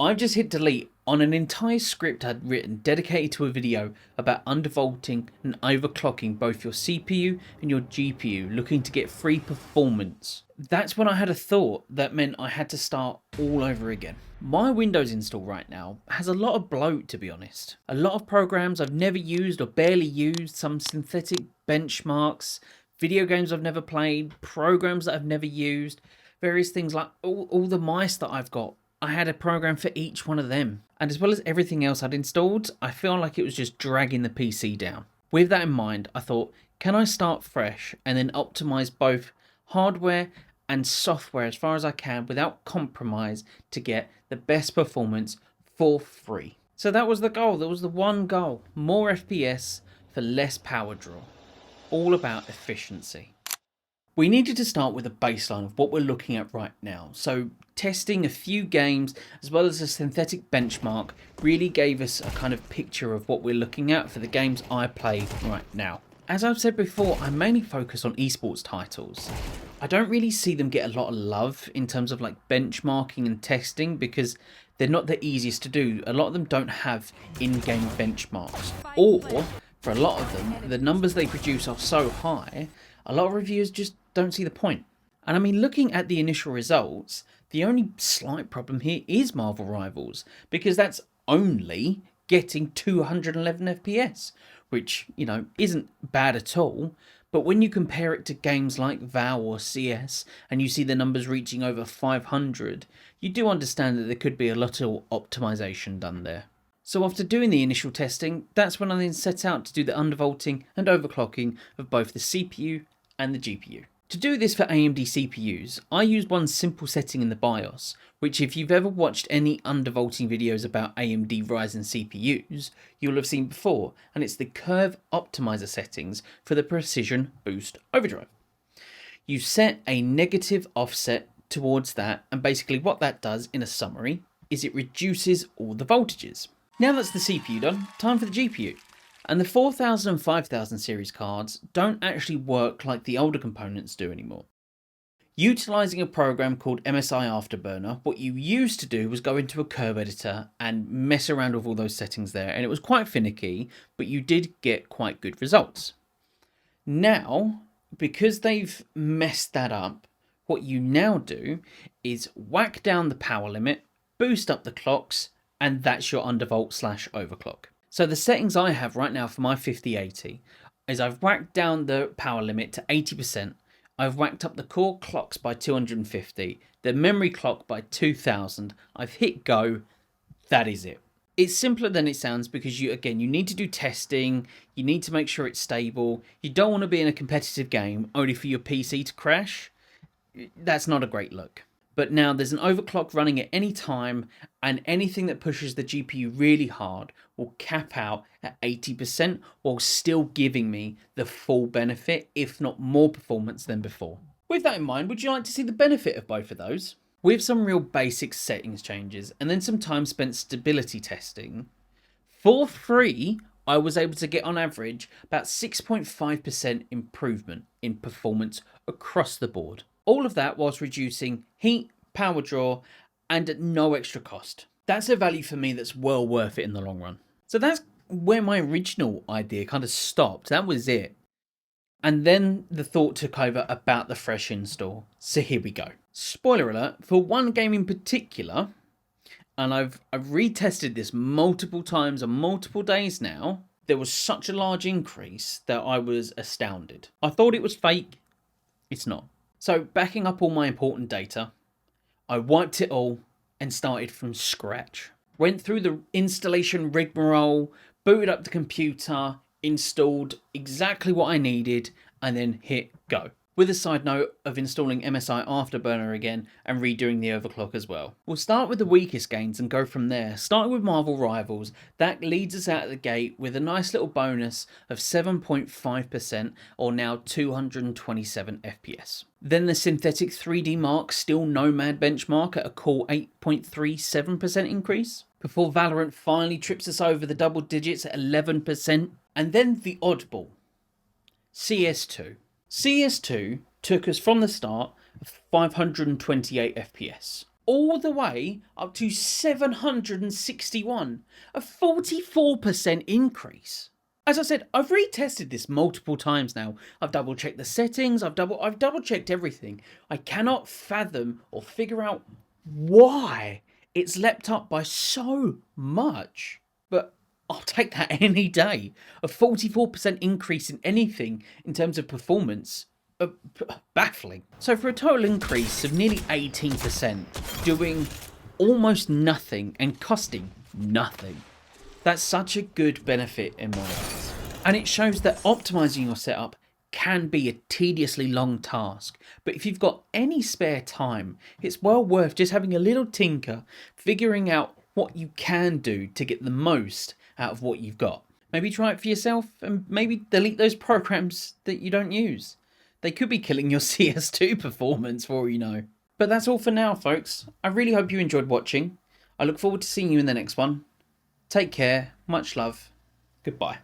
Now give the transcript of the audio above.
I've just hit delete on an entire script I'd written dedicated to a video about undervolting and overclocking both your CPU and your GPU, looking to get free performance. That's when I had a thought that meant I had to start all over again. My Windows install right now has a lot of bloat, to be honest. A lot of programs I've never used or barely used, some synthetic benchmarks, video games I've never played, programs that I've never used, various things like all the mice that I've got. I had a program for each one of them. And as well as everything else I'd installed, I feel like it was just dragging the PC down. With that in mind, I thought, can I start fresh and then optimize both hardware and software as far as I can without compromise to get the best performance for free? So that was the goal. That was the one goal. More FPS for less power draw. All about efficiency. We needed to start with a baseline of what we're looking at right now. So testing a few games as well as a synthetic benchmark really gave us a kind of picture of what we're looking at for the games I play right now. As I've said before, I mainly focus on esports titles. I don't really see them get a lot of love in terms of like benchmarking and testing because they're not the easiest to do. A lot of them don't have in-game benchmarks, or for a lot of them, the numbers they produce are so high, a lot of reviewers just don't see the point. And I mean, looking at the initial results, the only slight problem here is Marvel Rivals, because that's only getting 211 FPS, which, you know, isn't bad at all. But when you compare it to games like VOW or CS, and you see the numbers reaching over 500, you do understand that there could be a lot of optimization done there. So after doing the initial testing, that's when I then set out to do the undervolting and overclocking of both the CPU and the GPU. To do this for AMD CPUs, I used one simple setting in the BIOS, which if you've ever watched any undervolting videos about AMD Ryzen CPUs, you'll have seen before, and it's the curve optimizer settings for the precision boost overdrive. You set a negative offset towards that, and basically what that does in a summary is it reduces all the voltages. Now that's the CPU done, time for the GPU. And the 4000 and 5000 series cards don't actually work like the older components do anymore. Utilising a program called MSI Afterburner, what you used to do was go into a curve editor and mess around with all those settings there, and it was quite finicky, but you did get quite good results. Now, because they've messed that up, what you now do is whack down the power limit, boost up the clocks, and that's your undervolt / overclock. So the settings I have right now for my 5080 is I've whacked down the power limit to 80%, I've whacked up the core clocks by 250, the memory clock by 2000, I've hit go, that is it. It's simpler than it sounds because you need to do testing, you need to make sure it's stable, you don't want to be in a competitive game only for your PC to crash. That's not a great look. But now there's an overclock running at any time, and anything that pushes the GPU really hard will cap out at 80% while still giving me the full benefit, if not more performance than before. With that in mind, would you like to see the benefit of both of those? With some real basic settings changes and then some time spent stability testing, for free, I was able to get on average about 6.5% improvement in performance across the board. All of that whilst reducing heat, power draw, and at no extra cost. That's a value for me that's well worth it in the long run. So that's where my original idea kind of stopped. That was it. And then the thought took over about the fresh install. So here we go. Spoiler alert, for one game in particular, and I've retested this multiple times on multiple days now, there was such a large increase that I was astounded. I thought it was fake. It's not. So backing up all my important data, I wiped it all and started from scratch. Went through the installation rigmarole, booted up the computer, installed exactly what I needed, and then hit go. With a side note of installing MSI Afterburner again and redoing the overclock as well. We'll start with the weakest games and go from there. Starting with Marvel Rivals, that leads us out of the gate with a nice little bonus of 7.5% or now 227 FPS. Then the synthetic 3D Mark still Nomad benchmark at a cool 8.37% increase. Before Valorant finally trips us over the double digits at 11%. And then the oddball, CS2. CS2 took us from the start of 528 FPS, all the way up to 761, a 44% increase. As I said, I've retested this multiple times now. I've double checked the settings, I've double checked everything. I cannot fathom or figure out why it's leapt up by so much. But I'll take that any day. A 44% increase in anything in terms of performance. Baffling. So for a total increase of nearly 18%, doing almost nothing and costing nothing. That's such a good benefit in my eyes. And it shows that optimizing your setup can be a tediously long task, but if you've got any spare time, it's well worth just having a little tinker, figuring out what you can do to get the most out of what you've got. Maybe try it for yourself and maybe delete those programs that you don't use. They could be killing your CS2 performance for all you know. But that's all for now, folks. I really hope you enjoyed watching. I look forward to seeing you in the next one. Take care, much love, goodbye.